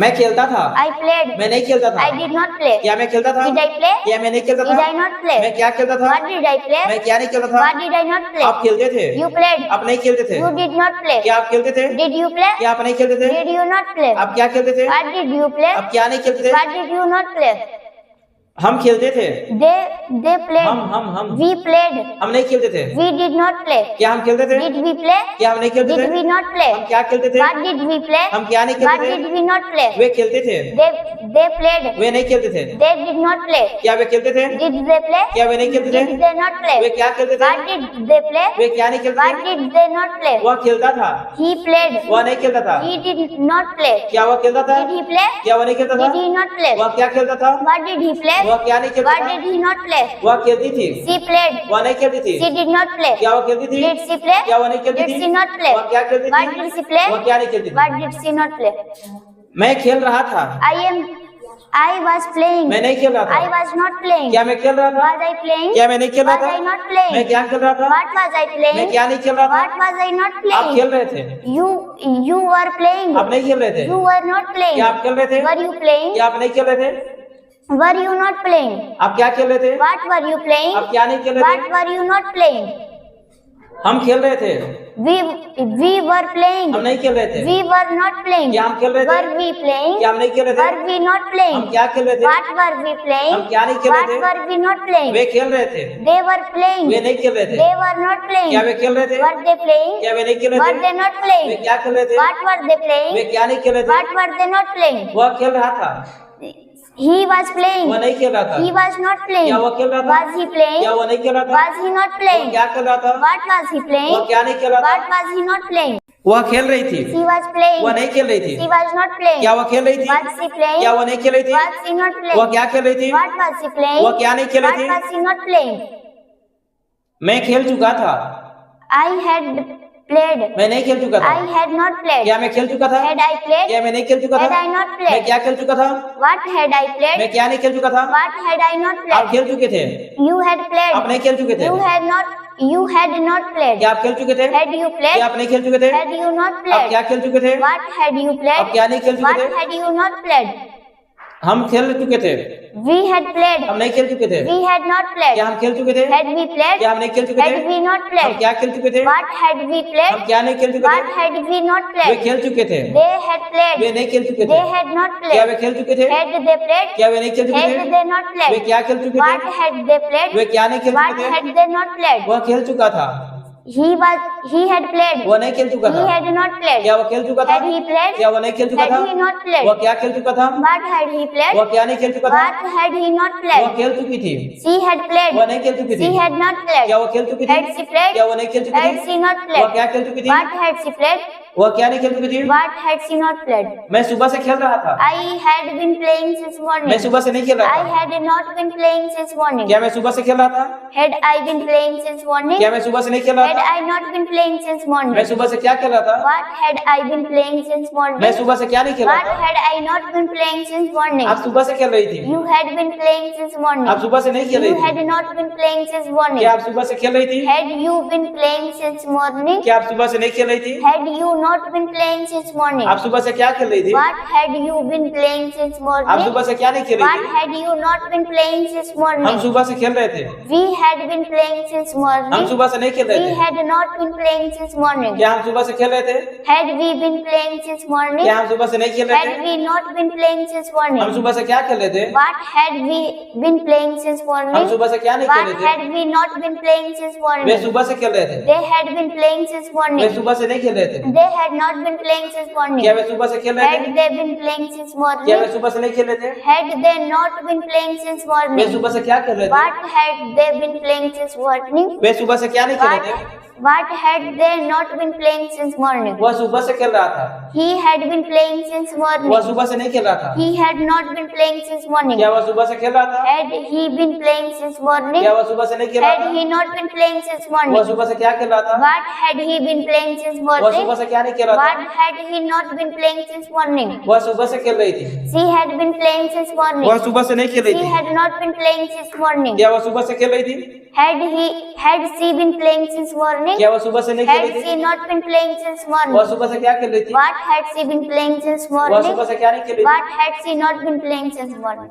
मैं खेलता था। I played. मैं नहीं खेलता था। I did not play. क्या मैं खेलता था? Did I play? क्या मैं नहीं खेलता था? Did I not play? मैं क्या खेलता था? What did I play? मैं क्या नहीं खेलता था? What did I not play? आप खेलते थे। You played. आप नहीं खेलते थे। You did not play. क्या आप खेलते थे? Did you play? क्या आप नहीं खेलते थे? Did you not play? आप क्या खेलते थे? What did you play? आप क्या नहीं खेलते थे? What did you not play? हम खेलते थे। They played. हम We played. हम नहीं खेलते थे। We did not play. क्या हम खेलते थे? Did we play? क्या हम नहीं खेलते थे? Did we not play? हम क्या खेलते थे? What did we play? हम क्या नहीं What खेलते थे? did we not play? वे खेलते थे। They played. वे नहीं खेलते थे। They did not play. क्या वे खेलते थे? Did they play? क्या वे नहीं खेलते थे? Did they not play? वे क्या खेलते थे? What did they play? वे क्या नहीं खेलते What थे? did they not play? वह खेलता था। He played. वह नहीं खेलता था। He did not play. क्या वह खेलता था? Did he play? क्या वह नहीं खेलता था? Did he not play? वह क्या खेलता था? What did he play? वह क्या नहीं खेलता What था? did he not play? वह खेलती थी। She played. वह नहीं खेलती थी। She did not play. क्या वह खेलती थी? Did she play? क्या वह नहीं खेलती Did थी? she not play? वह क्या खेलती What थी? did she play? वह क्या नहीं खेलती थी? What did she not play? मैं खेल रहा था। I was playing. मैं नहीं खेल रहा था। I was not playing. क्या मैं खेल रहा था? Was I playing? क्या मैं नहीं खेल रहा Was था? I not playing? मैं क्या खेल रहा था? What was I playing? मैं क्या नहीं खेल रहा था? What was I not आप playing? खेल रहे थे। You were playing. आप नहीं खेल रहे थे। You were not playing. क्या आप खेल रहे थे? Were you playing? क्या आप नहीं खेल रहे थे? Were you not playing? आप क्या खेल रहे थे? What were you playing? आप क्या नहीं खेल रहे What थे? were you not playing? हम खेल रहे थे। We were playing. हम नहीं खेल रहे थे। We were not playing. क्या हम खेल रहे थे? Were we playing? क्या हम नहीं खेल रहे थे? Were we not playing? हम क्या खेल रहे थे? What were we playing? हम क्या नहीं खेल रहे What थे? were we not playing? वे खेल रहे थे। They were playing. वे नहीं खेल रहे थे। They were not playing. क्या वे खेल रहे थे? Were they playing? क्या वे नहीं खेल Were रहे थे? they not way playing? क्या खेल रहे थे? What were they way playing? क्या नहीं खेल रहे थे? What were they not playing? वह खेल रहा था। He was playing. वह नहीं खेल रहा था। He was not playing. क्या वह खेल रहा था? Was he playing? क्या वह नहीं खेल रहा था? Was he not वह playing? क्या खेल रहा था? What was he playing? वह क्या नहीं खेल रहा What था? was he not playing? वह खेल रही थी। He was playing. वह नहीं खेल रही थी। He was not playing. क्या वह खेल रही थी? Was he playing? क्या वह नहीं खेल रही थी? Was he not playing? वह क्या खेल रही थी? What was he playing? वह क्या नहीं खेल रही थी? What was he not playing? मैं खेल चुका था। I had played. मैं नहीं खेल चुका था। I had not played. क्या मैं खेल चुका था? Had I played? क्या मैं नहीं खेल चुका Had था? I not मैं played? क्या खेल चुका था? What had I played? मैं क्या नहीं खेल चुका था? What had I not आप played? खेल चुके थे। You had played. आप नहीं खेल चुके थे। You had not played. क्या आप खेल चुके थे? Had you क्या played? आप नहीं खेल चुके थे? Had you not आप played? क्या खेल चुके थे? What had you played? आप क्या नहीं खेल चुके What थे? had you not played? हम खेल चुके थे। We had played. हम नहीं खेल चुके थे। We had not played. क्या हम खेल चुके थे? Had we played? क्या हम नहीं खेल चुके थे? Had we not हम played? क्या खेल चुके थे? What had we हम played? क्या नहीं खेल चुके What थे? had we not way played? खेल चुके थे। They had played. वे नहीं खेल चुके They थे। had not क्या वे played. खेल चुके थे? Had they played? क्या वे नहीं खेल चुके Had थे? they not way played? क्या खेल चुके What थे? had they played? वे क्या नहीं खेल What चुके थे? had they not played? वह खेल चुका था। He had played. वह नहीं खेल चुका He था। had not played. क्या वह खेल चुका था? Had he played? क्या वह नहीं खेल चुका Had था? he not played? वह क्या खेल चुका था? What had he played? वह क्या नहीं खेल चुका था? What had he not वह played? खेल चुकी थी। She had played. वह नहीं खेल चुकी थी। She had not played. क्या वह खेल चुकी थी? Had she played? क्या वह नहीं खेल चुकी Had थी? she not वह played? क्या खेल चुकी थी? What had she played? वह क्या नहीं खेल चुकी थी? What had she not played? मैं सुबह से खेल रहा था। I had been playing since morning. मैं सुबह से नहीं खेल रहा I था। had not been playing since morning. क्या मैं सुबह से खेल रहा था? Had I been playing since morning? क्या मैं सुबह से नहीं खेल रहा Had था? I not been playing since morning? मैं सुबह से क्या खेल रहा था? What had I been playing since morning? मैं सुबह से क्या नहीं खेल What रहा था? had I not been playing since morning? आप सुबह से खेल रही थी। You had been playing since morning. आप सुबह से नहीं खेल You रही had थी। not been playing since morning. क्या आप सुबह से खेल रही थी? Had you been playing since morning? क्या आप सुबह से नहीं खेल रही थी? Had you not been playing since morning? आप सुबह से क्या खेल रही थी? What had you been playing since आप morning? सुबह से क्या नहीं खेल What रही थी? had you not been playing since हम morning? सुबह से खेल रहे थे। We had been playing since हम morning. सुबह से नहीं खेल रहे We थे। had not been playing since morning. क्या हम सुबह से खेल रहे थे? Had we been playing since morning? क्या हम सुबह से नहीं खेल रहे Had थे? we not been playing since हम morning? सुबह से क्या खेल रहे थे? What had we been playing since हम morning? सुबह से क्या नहीं खेल What रहे थे? had we not been playing since way morning? सुबह से खेल रहे थे। They had been playing since way morning. सुबह से नहीं खेल रहे थे। They had not been playing since morning. क्या वे सुबह से खेल रहे Had थे? they been playing since क्या morning? वे सुबह से नहीं खेल रहे थे? Had they not been playing since way morning? सुबह से क्या कर रहे थे? What had they been playing since morning? वे सुबह से क्या नहीं खेल रहे थे? What had they not been playing since morning? वह सुबह से खेल रहा था। He had been playing since morning. वह सुबह से नहीं खेल रहा था। He had not been playing since morning. क्या वह सुबह से खेल रहा था? Had he been playing since morning? क्या वह सुबह से नहीं खेल रहा Had था? he not been playing since वह morning? सुबह से क्या खेल रहा था? What had he been playing since वह morning? सुबह से क्या नहीं खेल रहा What था? had he not been playing since morning? वह सुबह से खेल रही थी। She had been playing since morning. वह सुबह से नहीं खेल रही She थी। had not been playing since morning. क्या वह सुबह से खेल रही थी? Had she been playing since morning? morning? क्या वो सुबह से नहीं Had खेली she थी? not been playing since वह morning? सुबह से क्या खेल रही थी? What had she been playing since वह morning? सुबह से क्या नहीं खेली थी? What had she not been playing since morning?